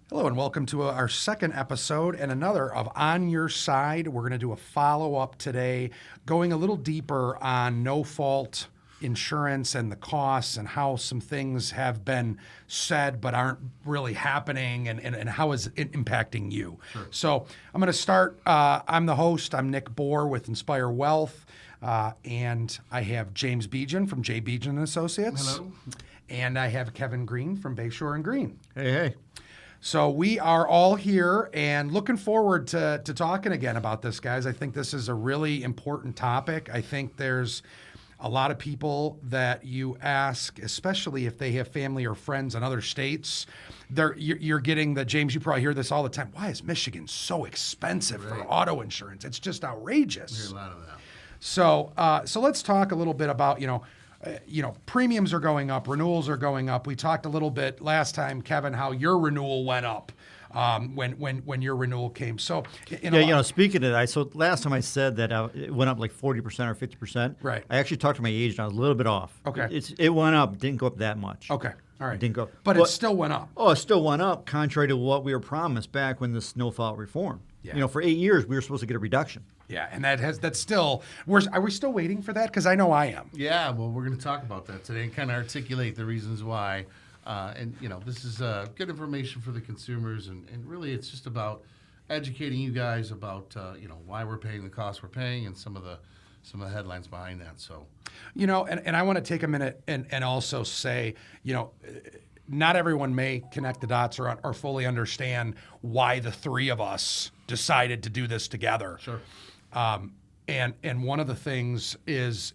Hello and welcome to our second episode and another of On Your Side. We're going to do a follow-up today, going a little deeper on no-fault insurance and the costs and how some things have been said but aren't really happening and how is it impacting you. Sure. So I'm going to start. I'm the host. I'm Nick Bohr with Inspire Wealth, and I have James Beejan from J. Beejan Associates. Hello. And I have Kevin Green from Bayshore and Green. Hey. So we are all here and looking forward to talking again about this, guys. I think this is a really important topic. I think there's a lot of people that you ask, especially if they have family or friends in other states, you're getting the, James, you probably hear this all the time. Why is Michigan so expensive for auto insurance? It's just outrageous. I hear a lot of that. So let's talk a little bit about, premiums are going up, renewals are going up. We talked a little bit last time, Kevin, how your renewal went up when your renewal came. So, speaking of that, so last time I said that it went up like 40% or 50%. Right. I actually talked to my agent. I was a little bit off. Okay. It went up, didn't go up that much. Okay. All right. It didn't go. But it still went up. Oh, it still went up, contrary to what we were promised back when the snowfall reform. Yeah. For 8 years, we were supposed to get a reduction. Yeah, and that's still. Are we still waiting for that? Because I know I am. Yeah, well, we're going to talk about that today and kind of articulate the reasons why. This is good information for the consumers, and really it's just about educating you guys about why we're paying the cost we're paying and some of the headlines behind that. So, and I want to take a minute and also say, not everyone may connect the dots or fully understand why the three of us decided to do this together. Sure. And one of the things is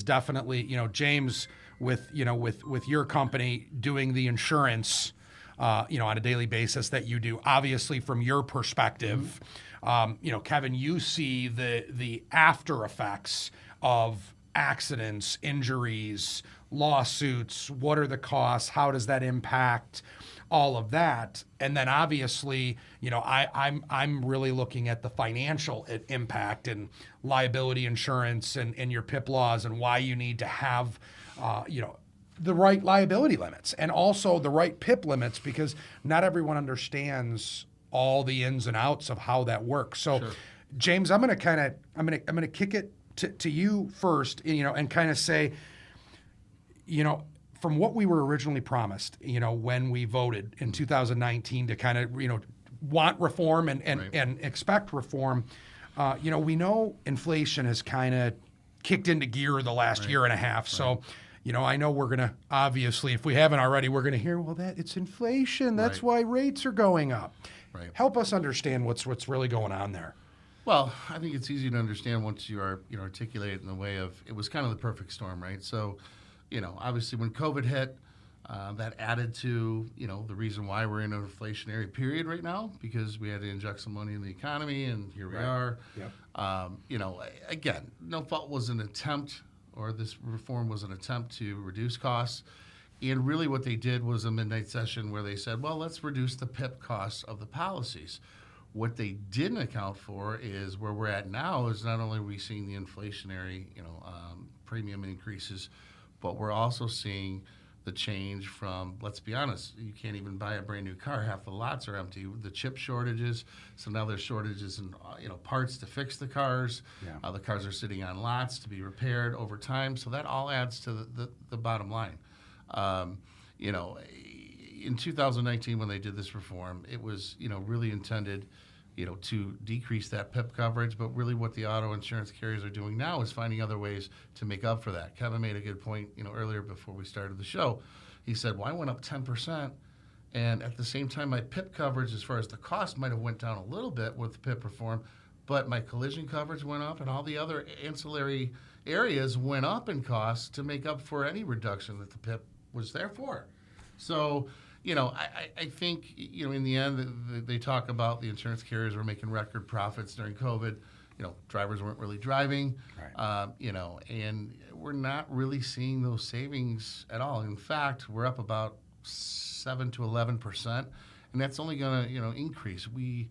definitely, James, with your company doing the insurance, on a daily basis that you do, obviously from your perspective, Kevin, you see the after effects of accidents, injuries, lawsuits. What are the costs? How does that impact all of that? And then obviously, I'm really looking at the financial impact and liability insurance and your PIP laws and why you need to have, the right liability limits and also the right PIP limits, because not everyone understands all the ins and outs of how that works. So, sure. James, I'm going to kick it to you first, and kind of say, from what we were originally promised, when we voted in 2019 to kind of, want reform and expect reform, we know inflation has kind of kicked into gear the last year and a half. So, I know we're going to, obviously, if we haven't already, we're going to hear, well, it's inflation. That's why rates are going up. Right. Help us understand what's really going on there. Well, I think it's easy to understand once you are, articulate it in the way of, it was kind of the perfect storm, right? So, obviously when COVID hit, that added to, the reason why we're in an inflationary period right now, because we had to inject some money in the economy, and here we are. Yep. Again, no fault was an attempt, or this reform was an attempt to reduce costs. And really what they did was a midnight session where they said, well, let's reduce the PIP costs of the policies. What they didn't account for is where we're at now is not only are we seeing the inflationary, premium increases, but we're also seeing the change from, let's be honest, you can't even buy a brand new car. Half the lots are empty. The chip shortages, so now there's shortages in parts to fix the cars. Yeah. The cars are sitting on lots to be repaired over time, so that all adds to the bottom line. In 2019 when they did this reform, it was really intended to decrease that PIP coverage, but really what the auto insurance carriers are doing now is finding other ways to make up for that. Kevin made a good point, earlier before we started the show. He said, well, I went up 10%, and at the same time, my PIP coverage, as far as the cost, might have went down a little bit with the PIP reform, but my collision coverage went up, and all the other ancillary areas went up in cost to make up for any reduction that the PIP was there for. So, I think, in the end, they talk about the insurance carriers were making record profits during COVID. Drivers weren't really driving, and we're not really seeing those savings at all. In fact, we're up about 7 to 11%, and that's only going to, increase. We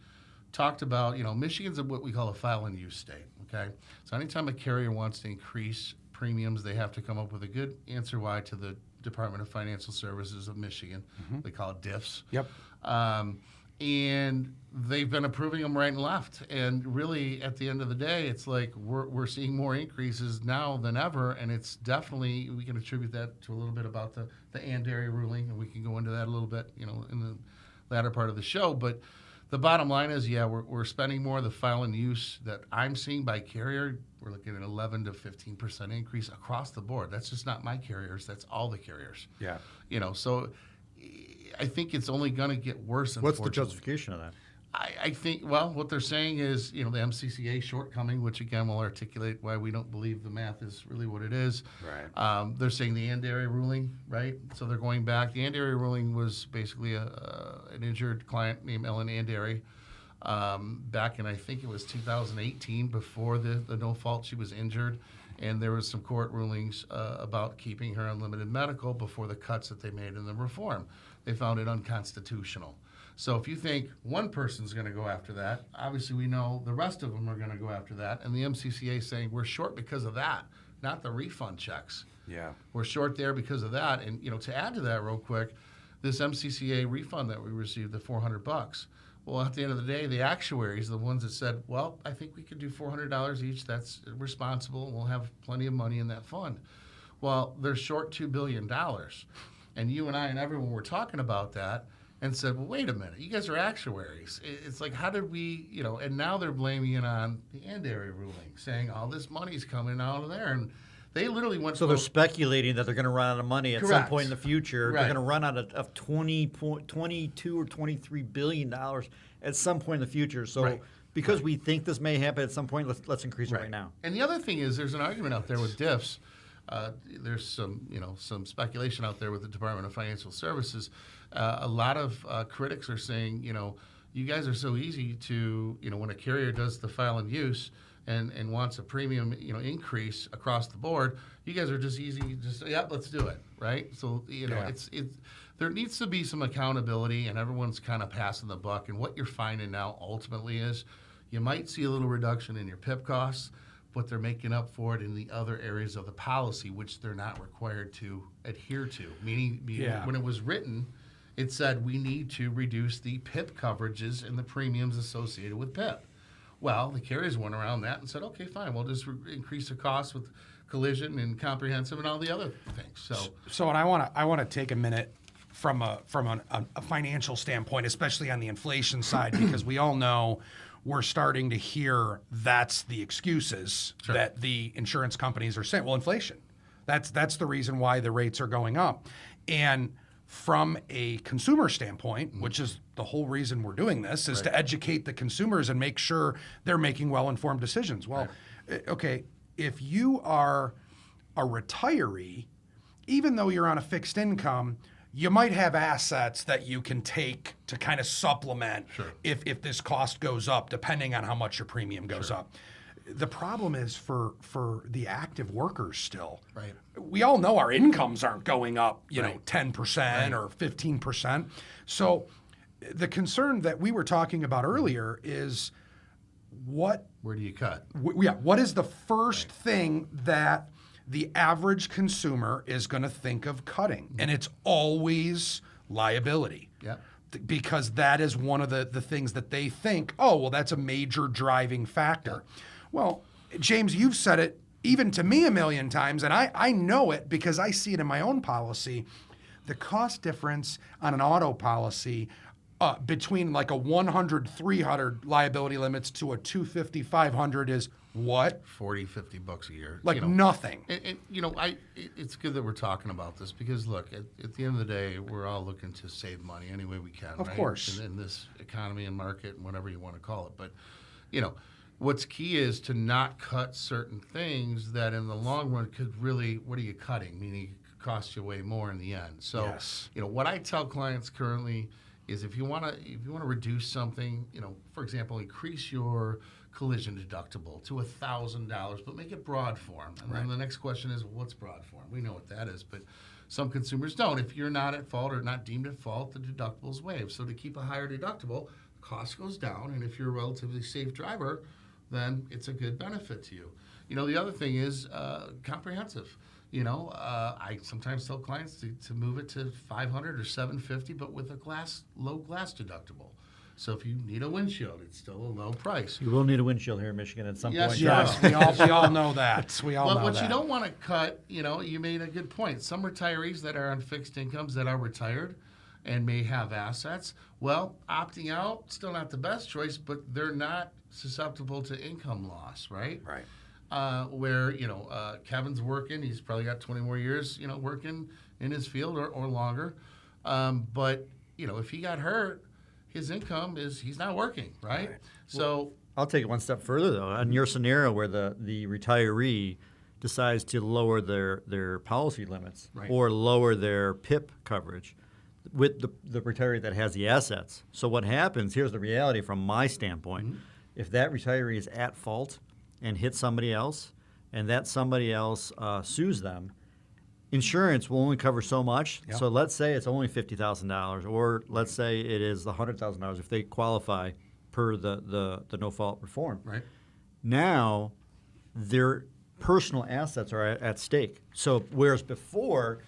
talked about, Michigan's what we call a file and use state, okay? So anytime a carrier wants to increase premiums, they have to come up with a good answer why to the Department of Financial Services of Michigan. Mm-hmm. They call it DIFs. Yep. and they've been approving them right and left. And really, at the end of the day, it's like we're seeing more increases now than ever, and it's definitely, we can attribute that to a little bit about the Ann Dairy ruling, and we can go into that a little bit, in the latter part of the show. But the bottom line is, yeah, we're spending more. The file and use that I'm seeing by carrier, we're looking at 11 to 15% increase across the board. That's just not my carriers. That's all the carriers. Yeah. So I think it's only going to get worse. What's the justification of that? I think, well, what they're saying is, the MCCA shortcoming, which again will articulate why we don't believe the math is really what it is. Right. They're saying the Ann Dairy ruling, right? So they're going back. The Ann Dairy ruling was basically an injured client named Ellen Ann Dairy back in, I think it was 2018, before the no fault. She was injured. And there was some court rulings about keeping her unlimited medical before the cuts that they made in the reform. They found it unconstitutional. So if you think one person's going to go after that, obviously we know the rest of them are going to go after that. And the MCCA is saying we're short because of that, not the refund checks. Yeah. We're short there because of that. And, to add to that real quick, this MCCA refund that we received, the $400, well, at the end of the day, the actuaries, the ones that said, well, I think we could do $400 each, that's responsible, and we'll have plenty of money in that fund. Well, they're short $2 billion. And you and I and everyone were talking about that and said, well, wait a minute, you guys are actuaries. It's like, how did we, and now they're blaming it on the Ann Dairy ruling, saying all this money's coming out of there. And they literally went So they're speculating that they're going to run out of money at some Correct. point in the future. Right. They're going to run out of 22 or $23 billion at some point in the future. So Right. because we think this may happen at some point, let's increase it right now. And the other thing is, there's an argument out there with diffs. There's some speculation out there with the Department of Financial Services. A lot of critics are saying, you guys are so easy to, when a carrier does the file and use and wants a premium, increase across the board, you guys are just easy, let's do it, right? So, Yeah. there needs to be some accountability, and everyone's kind of passing the buck. And what you're finding now ultimately is you might see a little reduction in your PIP costs, but they're making up for it in the other areas of the policy, which they're not required to adhere to. Meaning, Yeah. when it was written, it said we need to reduce the PIP coverages and the premiums associated with PIP. Well, the carriers went around that and said, okay, fine, we'll just increase the cost with collision and comprehensive and all the other things. So, and I want to take a minute from a financial standpoint, especially on the inflation side, because we all know we're starting to hear that's the excuses Sure. that the insurance companies are saying. Well, inflation. That's the reason why the rates are going up. And from a consumer standpoint, which is the whole reason we're doing this, is to educate the consumers and make sure they're making well-informed decisions. Well, okay, if you are a retiree, even though you're on a fixed income, you might have assets that you can take to kind of supplement if this cost goes up, depending on how much your premium goes up. The problem is for the active workers still. Right. We all know our incomes aren't going up, 10% or 15%. So the concern that we were talking about earlier is where do you cut? what is the first thing that the average consumer is going to think of cutting? And it's always liability. Yeah. Because that is one of the things that they think, oh, well, that's a major driving factor. Yeah. Well, James, you've said it even to me a million times, and I know it because I see it in my own policy. The cost difference on an auto policy between like a 100, 300 liability limits to a 250, 500 is what? $40, $50 a year. Like nothing. And it's good that we're talking about this because, look, at the end of the day, we're all looking to save money any way we can, Of course. In this economy and market and whatever you want to call it. But, what's key is to not cut certain things that in the long run could really, what are you cutting? Meaning it could cost you way more in the end. So, Yes. What I tell clients currently is if you want to reduce something, for example, increase your collision deductible to $1,000, but make it broad form. And then the next question is, what's broad form? We know what that is, but some consumers don't. If you're not at fault or not deemed at fault, the deductible is waived. So to keep a higher deductible, the cost goes down, and if you're a relatively safe driver, then it's a good benefit to you. The other thing is comprehensive. I sometimes tell clients to move it to $500 or $750, but with a low glass deductible. So if you need a windshield, it's still a low price. You will need a windshield here in Michigan at some Yes, point. you Yes, will. we all know that. We all But know what that. you don't want to cut, you made a good point. Some retirees that are on fixed incomes that are retired and may have assets, well, opting out, still not the best choice, but they're not susceptible to income loss, right? Right. Where, Kevin's working, he's probably got 20 more years, working in his field or longer. But, if he got hurt, his income he's not working, right? So I'll take it one step further, though. In your scenario where the retiree decides to lower their policy limits Right. or lower their PIP coverage with the retiree that has the assets. So what happens, here's the reality from my standpoint. If that retiree is at fault and hits somebody else and that somebody else sues them, insurance will only cover so much. Yep. So let's say it's only $50,000 or let's say it is the $100,000 if they qualify per the no-fault reform. right. Now, their personal assets are at stake. So whereas before,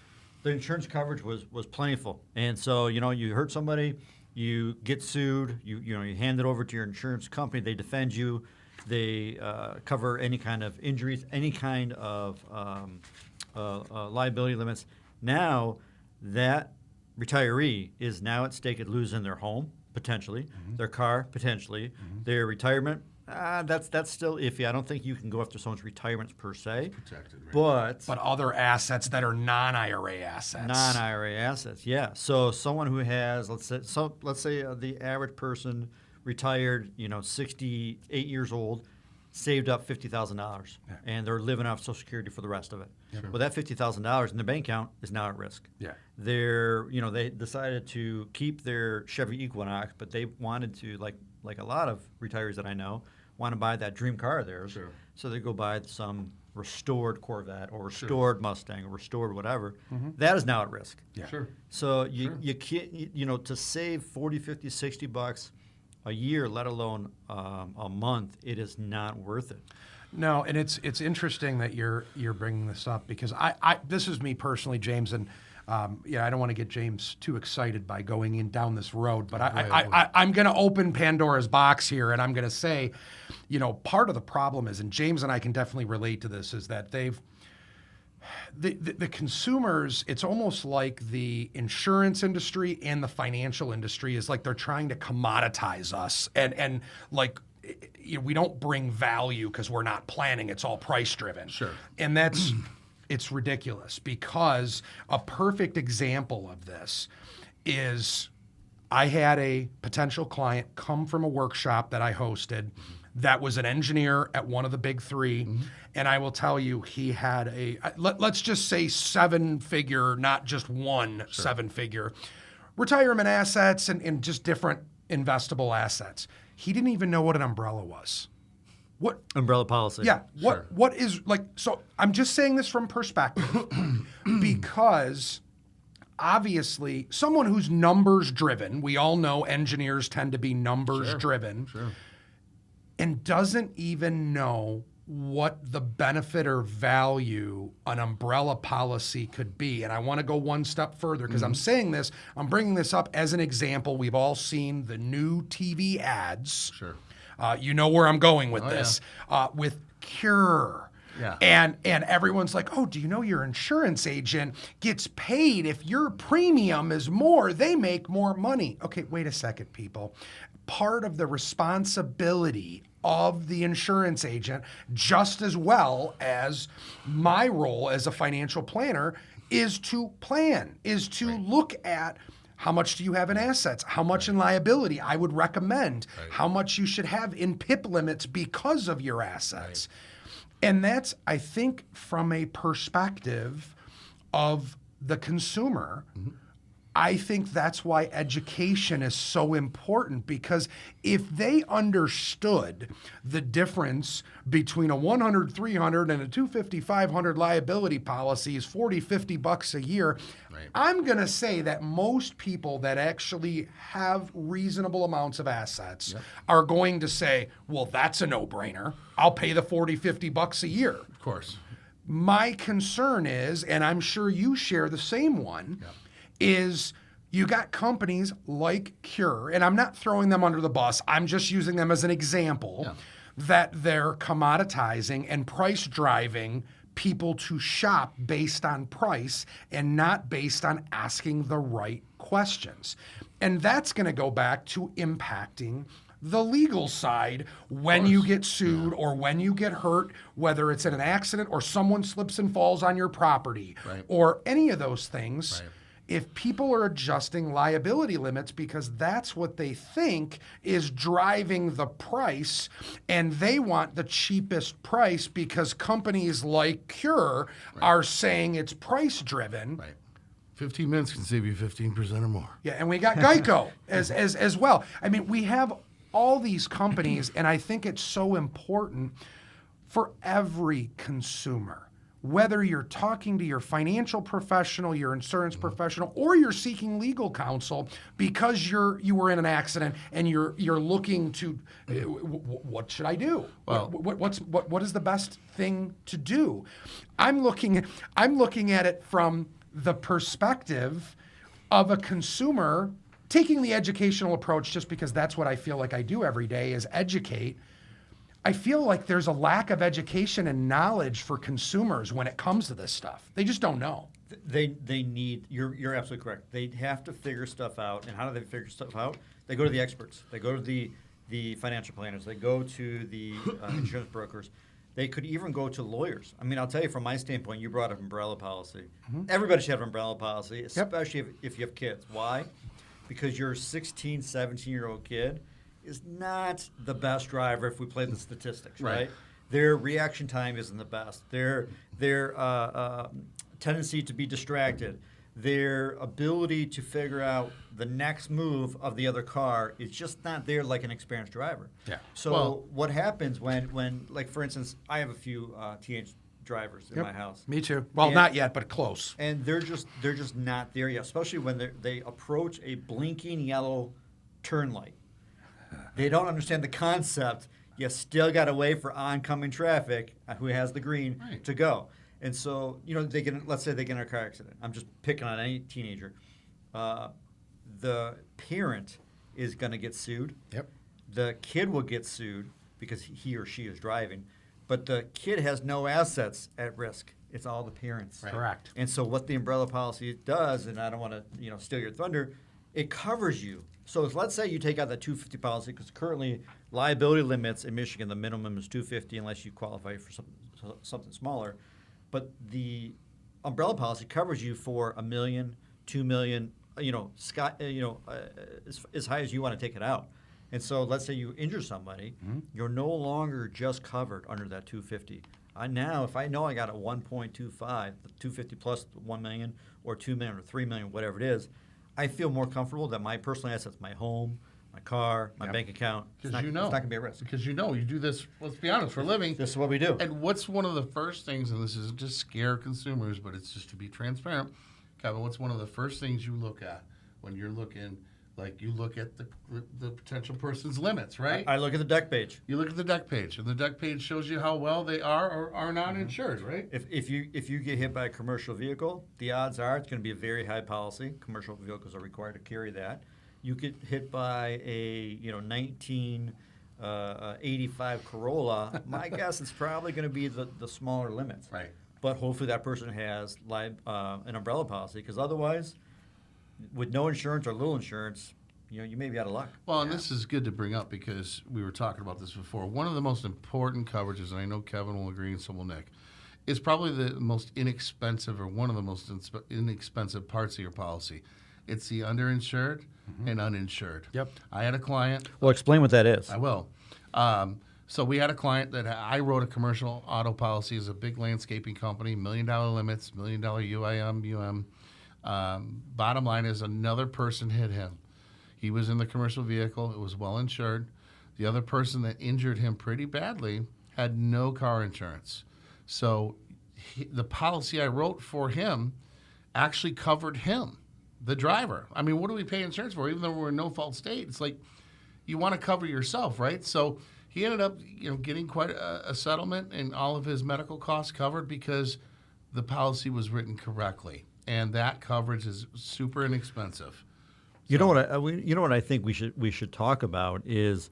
the insurance coverage was plentiful, and so you hurt somebody, you get sued, you hand it over to your insurance company, they defend you, they cover any kind of injuries, any kind of liability limits. Now, that retiree is now at stake at losing their home potentially, their car potentially, their retirement. That's still iffy. I don't think you can go after someone's retirements per se, Protected, right? but other assets that are non-IRA assets. non-IRA assets, yeah. So someone who has, let's say the average person retired, 68 years old, saved up $50,000, and they're living off Social Security for the rest of it. Sure. Well, that $50,000 in their bank account is now at risk. Yeah. They decided to keep their Chevy Equinox, but they wanted to, like a lot of retirees that I know, want to buy that dream car of theirs. Sure. So they go buy some restored Corvette or Sure. restored Mustang or restored whatever. That is now at risk. Yeah. Sure. So you can't, to save 40, 50, 60 bucks a year, let alone a month, it is not worth it. No, and it's interesting that you're bringing this up because I this is me personally, James, and I don't want to get James too excited by going down this road, but I'm going to open Pandora's box here, and I'm going to say, part of the problem is, and James and I can definitely relate to this, is that the consumers, it's almost like the insurance industry and the financial industry is like they're trying to commoditize us and like we don't bring value because we're not planning. It's all price driven. Sure. And it's ridiculous because a perfect example of this is I had a potential client come from a workshop that I hosted that was an engineer at one of the big three. And I will tell you, he had let's just say 7-figure, not just one 7-figure, retirement assets and just different investable assets. He didn't even know what an umbrella was. What Umbrella policy. Yeah. Sure. What is so I'm just saying this from perspective because obviously someone who's numbers driven, we all know engineers tend to be numbers driven, and doesn't even know what the benefit or value an umbrella policy could be. And I want to go one step further because I'm saying this, I'm bringing this up as an example. We've all seen the new TV ads. Sure. You know where I'm going with this, with Cure. Yeah. And everyone's like, oh, do you know your insurance agent gets paid if your premium is more, they make more money. Okay, wait a second, people. Part of the responsibility of the insurance agent, just as well as my role as a financial planner, is to plan, is to look at how much do you have in assets? How much in liability? I would recommend how much you should have in PIP limits because of your assets. And that's, I think, from a perspective of the consumer, I think that's why education is so important, because if they understood the difference between a 100, 300 and a 250, 500 liability policy is 40, 50 bucks a year, I'm going to say that most people that actually have reasonable amounts of assets are going to say, well, that's a no-brainer. I'll pay the 40, 50 bucks a year. Of course. My concern is, and I'm sure you share the same one, is You got companies like Cure, and I'm not throwing them under the bus, I'm just using them as an example, that they're commoditizing and price driving people to shop based on price and not based on asking the right questions. And that's going to go back to impacting the legal side when you get sued or when you get hurt, whether it's in an accident or someone slips and falls on your property or any of those things. If people are adjusting liability limits because that's what they think is driving the price, and they want the cheapest price because companies like Cure are saying it's price driven. 15 minutes can save you 15% or more. Yeah, and we got Geico as well. I mean, we have all these companies, and I think it's so important for every consumer. Whether you're talking to your financial professional, your insurance professional, or you're seeking legal counsel because you were in an accident and you're looking to what should I do? Well, what is the best thing to do? I'm looking at it from the perspective of a consumer taking the educational approach, just because that's what I feel like I do every day is educate. I feel like there's a lack of education and knowledge for consumers when it comes to this stuff. They just don't know. They need, you're absolutely correct. They have to figure stuff out. And how do they figure stuff out? They go to the experts. They go to the financial planners. They go to the insurance brokers. They could even go to lawyers. I mean, I'll tell you from my standpoint, you brought up umbrella policy. Everybody should have an umbrella policy, especially if you have kids. Why? Because your 16, 17-year-old kid is not the best driver if we play the statistics, right? Their reaction time isn't the best. Their tendency to be distracted, their ability to figure out the next move of the other car is just not there like an experienced driver. So what happens when like, for instance, I have a few teenage drivers in my house. Me too. Well, not yet, but close. And they're just not there yet, especially when they approach a blinking yellow turn light. They don't understand the concept. You still got to wait for oncoming traffic, who has the green, to go. And so, let's say they get in a car accident. I'm just picking on any teenager. The parent is going to get sued. The kid will get sued because he or she is driving. But the kid has no assets at risk. It's all the parents. Correct. And so what the umbrella policy does, and I don't want to steal your thunder, it covers you. So let's say you take out the 250 policy, because currently liability limits in Michigan, the minimum is 250 unless you qualify for something smaller. But the umbrella policy covers you for $1 million, $2 million, as high as you want to take it out. And so let's say you injure somebody, you're no longer just covered under that 250. Now, if I know I got a 1.25, the 250 plus 1 million or 2 million or 3 million, whatever it is, I feel more comfortable that my personal assets, my home, my car, my bank account, it's not going to be at risk. Because you do this, let's be honest, for a living. This is what we do. And what's one of the first things, and this isn't just scare consumers, but it's just to be transparent, Kevin, what's one of the first things you look at when you're looking, like you look at the potential person's limits, right? I look at the deck page. You look at the deck page, and the deck page shows you how well they are or are not insured, right? If you get hit by a commercial vehicle, the odds are it's going to be a very high policy. Commercial vehicles are required to carry that. You get hit by a 1985 Corolla, my guess it's probably going to be the smaller limits. Right. But hopefully that person has an umbrella policy, because otherwise, with no insurance or little insurance, you may be out of luck. Well, and this is good to bring up because we were talking about this before. One of the most important coverages, and I know Kevin will agree and so will Nick, is probably the most inexpensive or one of the most inexpensive parts of your policy. It's the underinsured and uninsured. I had a client. Well, explain what that is. I will. So we had a client that I wrote a commercial auto policy as a big landscaping company, $1 million limits, $1 million UIM, bottom line is another person hit him. He was in the commercial vehicle. It was well insured. The other person that injured him pretty badly had no car insurance. So the policy I wrote for him actually covered him, the driver. I mean, what do we pay insurance for? Even though we're in no-fault state, it's like you want to cover yourself, right? So he ended up getting quite a settlement and all of his medical costs covered because the policy was written correctly. And that coverage is super inexpensive. You know what? You know what I think we should talk about is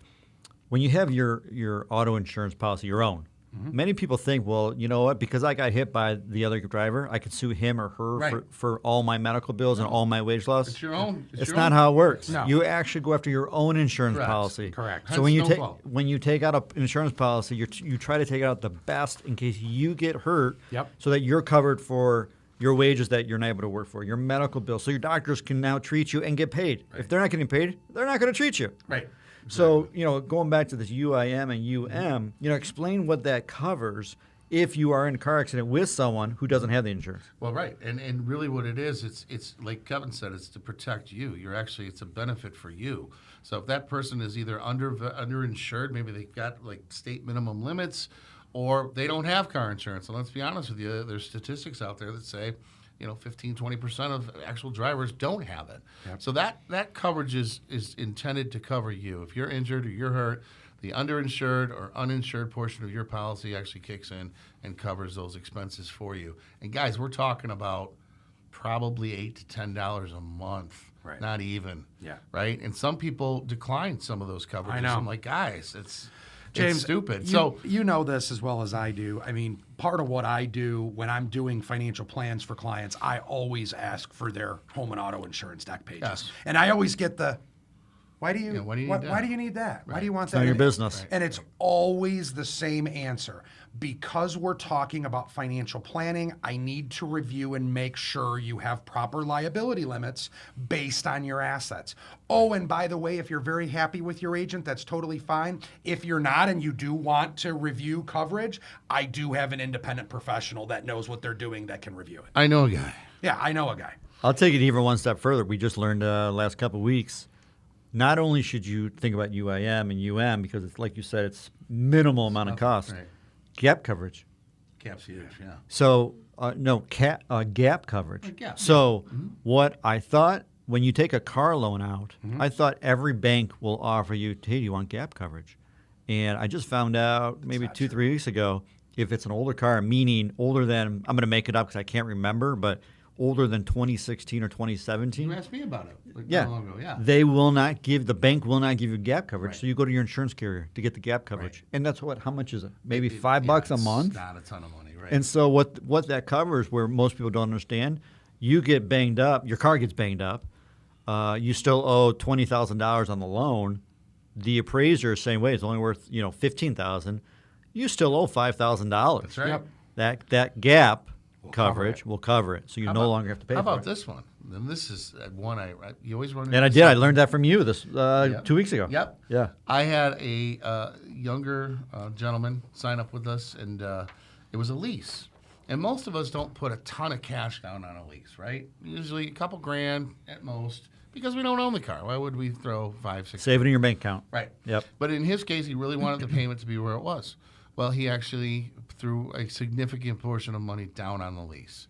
when you have your auto insurance policy, your own. Many people think, well, you know what? Because I got hit by the other driver, I could sue him or her Right. for all my medical bills and all my wage loss. It's your own. It's not how it works. No. You actually go after your own insurance Correct. policy. Correct. So Hence when you no take fault. when you take out an insurance policy, you try to take out the best in case you get hurt. Yep. So that you're covered for your wages that you're not able to work for, your medical bills, so your doctors can now treat you and get paid. If they're not getting paid, they're not going to treat you. Right. So, going back to this UIM and UM, explain what that covers if you are in a car accident with someone who doesn't have the insurance. Well, right, and really, what it is, it's like Kevin said, it's to protect you. It's a benefit for you. So if that person is either underinsured, maybe they've got like state minimum limits, or they don't have car insurance. And let's be honest with you, there's statistics out there that say, 15, 20% of actual drivers don't have it. Yep. So that coverage is intended to cover you. If you're injured or you're hurt, the underinsured or uninsured portion of your policy actually kicks in and covers those expenses for you. And guys, we're talking about probably $8 to $10 a month, Right. not even. Yeah. Right. And some people decline some of those coverages. I know. I'm like, guys, it's James, stupid. You know this as well as I do. I mean, part of what I do when I'm doing financial plans for clients, I always ask for their home and auto insurance deck pages. Yes. And I always get the, why do you Yeah, why do you need why that? do you need that? Why do you want It's that? not your And- business. And it's always the same answer. Because we're talking about financial planning, I need to review and make sure you have proper liability limits based on your assets. Oh, and by the way, if you're very happy with your agent, that's totally fine. If you're not and you do want to review coverage, I do have an independent professional that knows what they're doing that can review it. I know a guy. Yeah, I know a guy. I'll take it even one step further. We just learned last couple of weeks. Not only should you think about UIM and UM because it's like you said, it's minimal amount of cost. Right. Gap coverage. Cap's huge, yeah. So gap coverage. Gap, So what I thought when you take a car loan out, I thought every bank will offer you, hey, do you want gap coverage? And I just found out maybe not 2-3 weeks ago, if it's an older car, meaning older than, I'm going to make it up because I can't remember, but older than 2016 or 2017. You asked me about it. Like, Yeah. not long ago, yeah. The bank will not give you gap coverage. Right. So you go to your insurance carrier to get the gap coverage. Right. And that's how much is it? Maybe It- $5 a it's month? Not a ton of money, right? And so what that covers, where most people don't understand, you get banged up, your car gets banged up, you still owe $20,000 on the loan. The appraiser is saying, wait, it's only worth $15,000. You still owe $5,000. That's right. Yep. That gap Will cover coverage it. will cover it, so you How no about- longer have to pay How for about it. this one? And this is one you always run into. And I did. I something. learned that from you this Yep. 2 weeks ago. Yep. Yeah. I had a younger gentleman sign up with us, and it was a lease. And most of us don't put a ton of cash down on a lease, right? Usually a couple grand at most, because we don't own the car. Why would we throw 5, 6? Save it in your bank account. Right. Yep. But in his case, he really wanted the payment to be where it was. Well, he actually threw a significant portion of money down on the lease.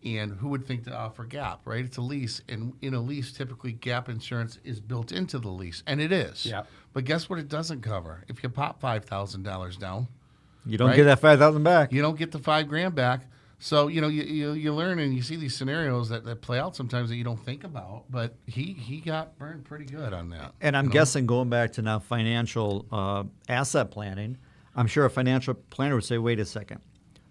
And who would think to offer gap, right? It's a lease. And in a lease, typically gap insurance is built into the lease. And it is. Yep. But guess what it doesn't cover? If you pop $5,000 down, You don't Right? get that $5,000 back. you don't get the $5,000 back. So, you learn and you see these scenarios that play out sometimes that you don't think about. But he got burned pretty good on that. And I'm you know? guessing going back to now financial asset planning, I'm sure a financial planner would say, wait a second,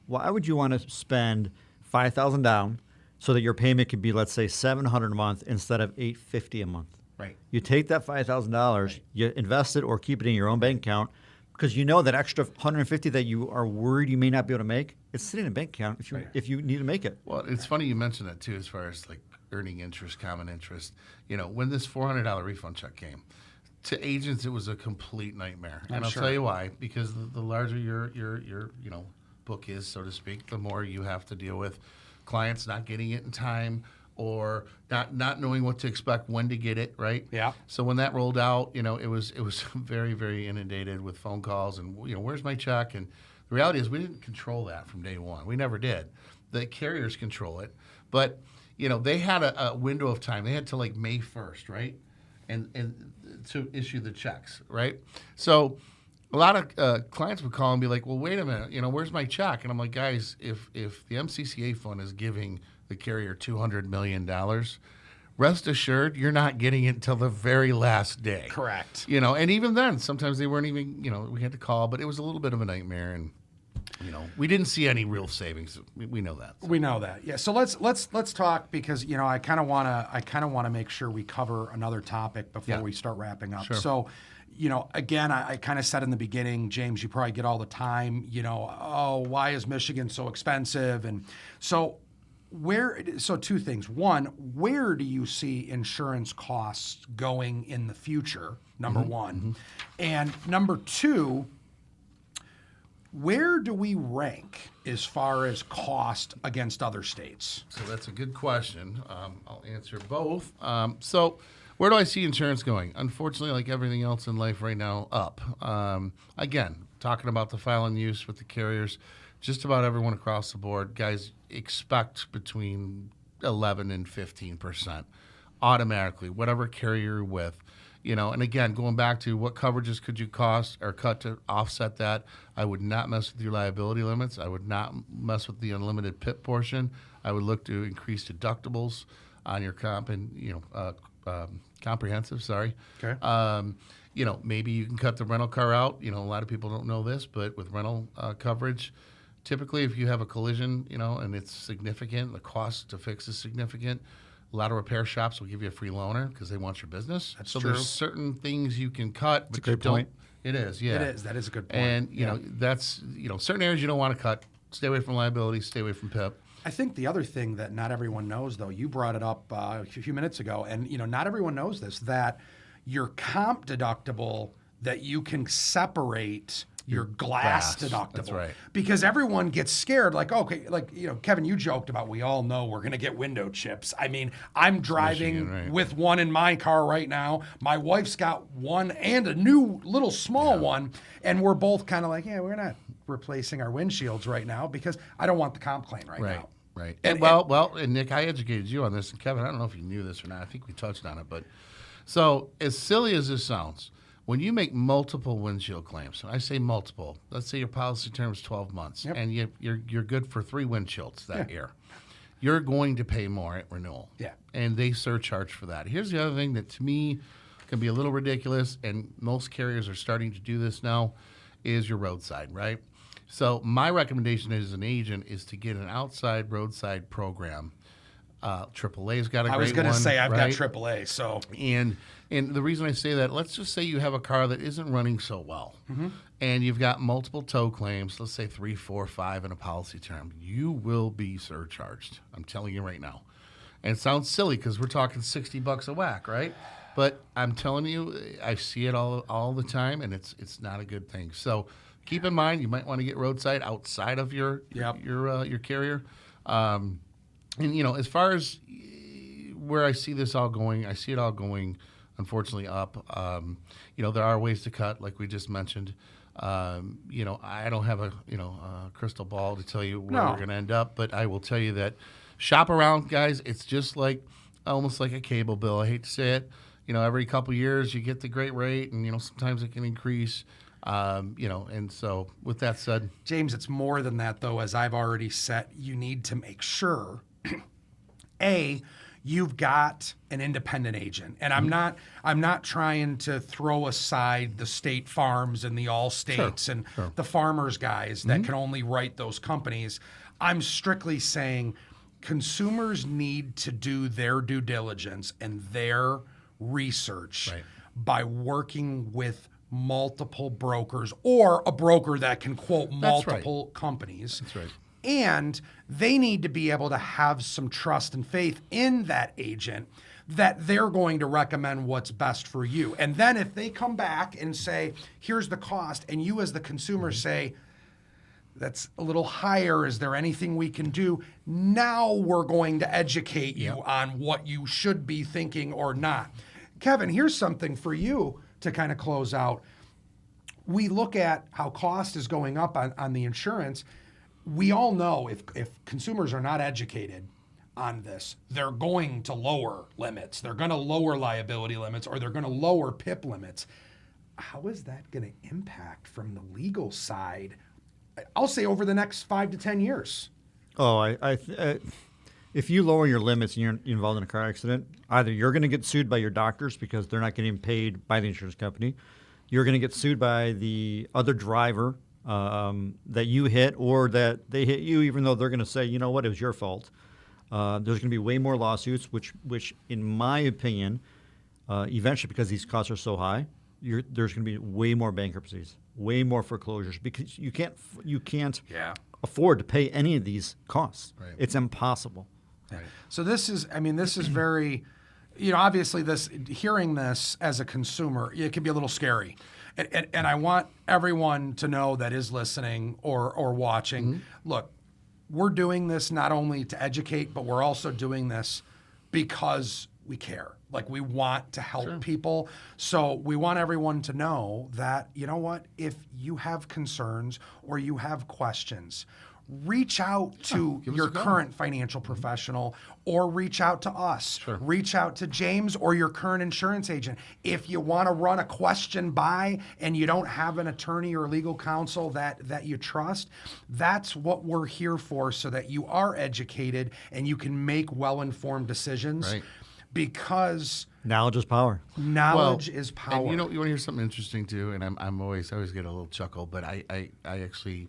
why would you want to spend $5,000 down so that your payment could be, let's say, $700 a month instead of $850 a month? Right. You take that $5,000, you invest it or keep it in your own bank account because you know that extra $150 that you are worried you may not be able to make, it's sitting in a bank account if you need to make it. Well, it's funny you mentioned that too, as far as like earning interest, common interest. When this $400 refund check came, to agents it was a complete nightmare, and I'll sure. tell you why. Because the larger your book is, so to speak, the more you have to deal with clients not getting it in time or not knowing what to expect, when to get it, right? Yeah. So when that rolled out, it was very, very inundated with phone calls and where's my check? And the reality is we didn't control that from day one. We never did. The carriers control it, but they had a window of time. They had to like May 1st, right? And to issue the checks, right? So a lot of clients would call and be like, well, wait a minute, where's my check? And I'm like, guys, if the MCCA fund is giving the carrier $200 million, rest assured, you're not getting it until the very last day. Correct. And even then, sometimes they weren't even, we had to call, but it was a little bit of a nightmare. And, we didn't see any real savings. We know that. We know that. Yeah. So let's talk, because I kind of want to make sure we cover another topic before we start wrapping up. Sure. So, again, I kind of said in the beginning, James, you probably get all the time, why is Michigan so expensive? And so two things. One, where do you see insurance costs going in the future? Number one. And number two, where do we rank as far as cost against other states? So that's a good question. I'll answer both. So where do I see insurance going? Unfortunately, like everything else in life right now, up. Again, talking about the file and use with the carriers, just about everyone across the board, guys, expect between 11 and 15% automatically, whatever carrier you're with. And again, going back to what coverages could you cost or cut to offset that, I would not mess with your liability limits. I would not mess with the unlimited PIP portion. I would look to increase deductibles on your comp and, comprehensive, sorry. Okay. Maybe you can cut the rental car out. A lot of people don't know this, but with rental coverage, typically if you have a collision, and it's significant, the cost to fix is significant, a lot of repair shops will give you a free loaner because they want your business. That's so true. There's certain things you can cut, but a great you don't. point. It is, yeah. It is. That is a good point. And, that's, certain areas you don't want to cut. Stay away from liability, stay away from PIP. I think the other thing that not everyone knows, though, you brought it up a few minutes ago, and not everyone knows this, that your comp deductible, that you can separate your glass deductible. That's right. Because everyone gets scared, like, okay, like, Kevin, you joked about, we all know we're going to get window chips. I mean, I'm driving Michigan, right. with one in my car right now. My wife's got one and a new little small one, and we're both kind of like, we're not replacing our windshields right now because I don't want the comp claim right now. Right. And And Nick, I educated you on this, and Kevin, I don't know if you knew this or not. I think we touched on it, but so as silly as this sounds, when you make multiple windshield claims, and I say multiple, let's say your policy term is 12 months, and you're good for 3 windshields that year, you're going to pay more at renewal. Yeah. And they surcharge for that. Here's the other thing that to me can be a little ridiculous, and most carriers are starting to do this now, is your roadside, right? So my recommendation as an agent is to get an outside roadside program. AAA's got a great one. I was going to say I've right? got AAA, so. And the reason I say that, let's just say you have a car that isn't running so well, and you've got multiple tow claims, let's say 3, 4, 5 in a policy term, you will be surcharged. I'm telling you right now. And it sounds silly because we're talking $60 a whack, right? But I'm telling you, I see it all the time, and it's not a good thing. So keep in mind, you might want to get roadside outside of your carrier. And as far as where I see this all going, I see it all going, unfortunately, up. There are ways to cut, like we just mentioned. I don't have a crystal ball to tell you where we're going to end up, but I will tell you that shop around, guys. It's just almost like a cable bill. I hate to say it. Every couple years you get the great rate, and sometimes it can increase. And so with that said, James, it's more than that, though. As I've already said, you need to make sure, you've got an independent agent. And I'm not trying to throw aside the State Farms and the Allstates and the farmers guys that can only write those companies. I'm strictly saying consumers need to do their due diligence and their research by working with multiple brokers or a broker that can quote multiple companies. That's right. And they need to be able to have some trust and faith in that agent that they're going to recommend what's best for you. And then if they come back and say, here's the cost, and you as the consumer say, that's a little higher, is there anything we can do? Now we're going to educate you on what you should be thinking or not. Kevin, here's something for you to kind of close out. We look at how cost is going up on the insurance. We all know if consumers are not educated on this, they're going to lower limits. They're going to lower liability limits, or they're going to lower PIP limits. How is that going to impact from the legal side? I'll say over the next 5 to 10 years. Oh, If you lower your limits and you're involved in a car accident, either you're going to get sued by your doctors because they're not getting paid by the insurance company, you're going to get sued by the other driver that you hit, or that they hit you, even though they're going to say, you know what, it was your fault. There's going to be way more lawsuits, which in my opinion, eventually, because these costs are so high, there's going to be way more bankruptcies, way more foreclosures, because you can't afford to pay any of these costs. Right. It's impossible. Right. So this is very, obviously hearing this as a consumer, it can be a little scary. And I want everyone to know that is listening or watching, look, we're doing this not only to educate, but we're also doing this because we care. Like, we want to help people. So we want everyone to know that, you know what, if you have concerns or you have questions, reach out to your current financial professional, or reach out to us. Sure. Reach out to James or your current insurance agent. If you want to run a question by and you don't have an attorney or legal counsel that you trust, that's what we're here for, so that you are educated and you can make well-informed decisions. Right. Because Knowledge is power. knowledge is power. And you want to hear something interesting too, and I always get a little chuckle, but I actually,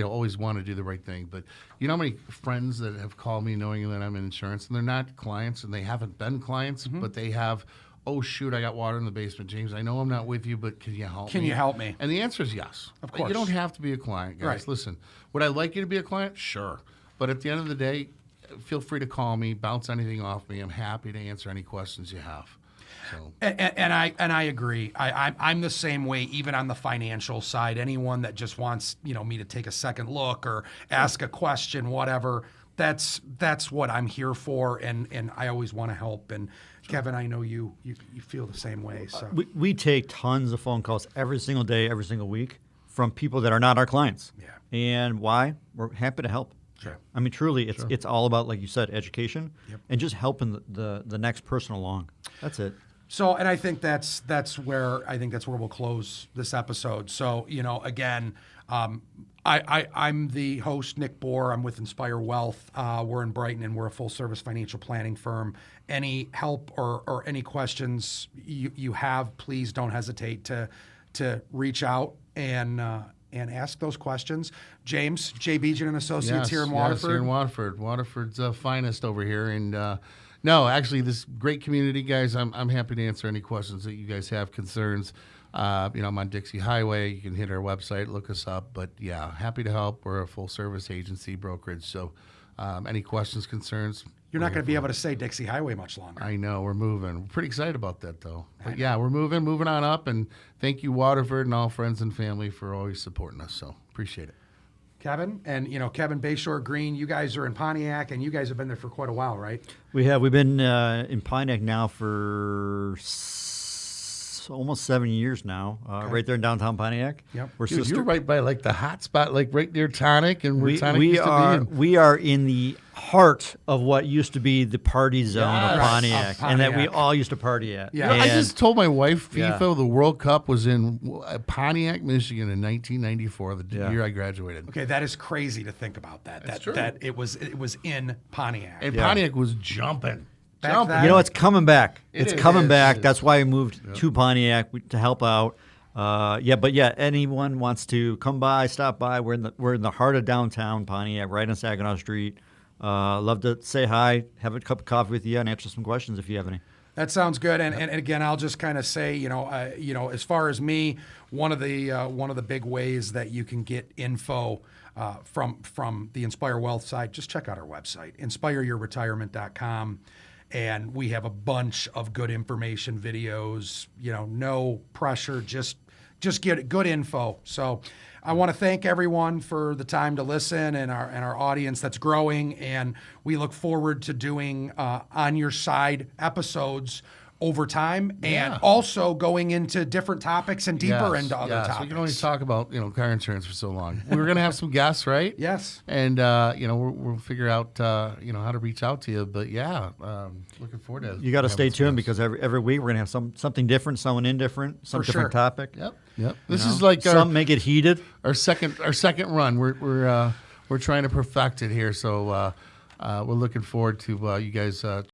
always want to do the right thing. But you know how many friends that have called me knowing that I'm in insurance, and they're not clients, and they haven't been clients, but they have, oh shoot, I got water in the basement, James. I know I'm not with you, but can you help me? Can you help me? And the answer is yes. Of course. You don't have to be a client, guys. Right. Listen, would I like you to be a client? Sure. But at the end of the day, feel free to call me, bounce anything off me. I'm happy to answer any questions you have. So. And I agree. I'm the same way, even on the financial side. Anyone that just wants me to take a second look or ask a question, whatever, that's what I'm here for. And I always want to help. And Kevin, I know you feel the same way. So We take tons of phone calls every single day, every single week from people that are not our clients. Yeah. And why? We're happy to help. Sure. I mean, truly, it's all about, like you said, education. Yep. And just helping the next person along. That's it. So, and I think that's where we'll close this episode. So, again, I'm the host, Nick Bohr. I'm with Inspire Wealth. We're in Brighton, and we're a full-service financial planning firm. Any help or any questions you have, please don't hesitate to reach out and ask those questions. James, J. Bejan and Associates here in Waterford. Yes, here in Waterford. Waterford's finest over here. And no, actually, this great community, guys. I'm happy to answer any questions that you guys have, concerns. I'm on Dixie Highway. You can hit our website, look us up. But yeah, happy to help. We're a full-service agency brokerage. So any questions, concerns? You're not going to be able to say Dixie Highway much longer. I know, we're moving. We're pretty excited about that, though. But yeah, we're moving on up. And thank you, Waterford, and all friends and family for always supporting us. So appreciate it. Kevin, and Kevin Bayshore Green, you guys are in Pontiac, and you guys have been there for quite a while, right? We've been in Pontiac now for almost 7 years now, right there in downtown Pontiac. Yep. We're Dude, you're right by like the hot spot, like right near Tonic, and where Tonic used to be. We are in the heart of what used to be the party zone of Yes. Pontiac, Of and that we Pontiac. all used to party at. Yeah. I And- just told my wife FIFA, Yeah. the World Cup was in Pontiac, Michigan in 1994, the Yeah. year I graduated. Okay, that is crazy to think about that. That's true. That it was in Pontiac. And Yeah. Pontiac was jumping. Back then- You know, it's coming back. It It's is, coming it is, back. it is. That's why I moved to Pontiac to help out. Anyone wants to come by, stop by. We're in the heart of downtown Pontiac, right on Saginaw Street. Love to say hi, have a cup of coffee with you, and answer some questions if you have any. That sounds good. And again, I'll just kind of say, as far as me, one of the big ways that you can get info from the Inspire Wealth side, just check out our website, inspireyourretirement.com. And we have a bunch of good information videos, no pressure, just get good info. So I want to thank everyone for the time to listen, and our audience that's growing. And we look forward to doing On Your Side episodes over time, and also going into different topics and deeper into other topics. We can only talk about car insurance for so long. We're gonna have some guests, right? Yes. And we'll figure out how to reach out to you. But looking forward to it. You got to stay tuned because every week we're going to have something different, someone indifferent, some For different sure. topic. Yep. This is like Some make it heated. our second run. We're trying to perfect it here. So we're looking forward to you guys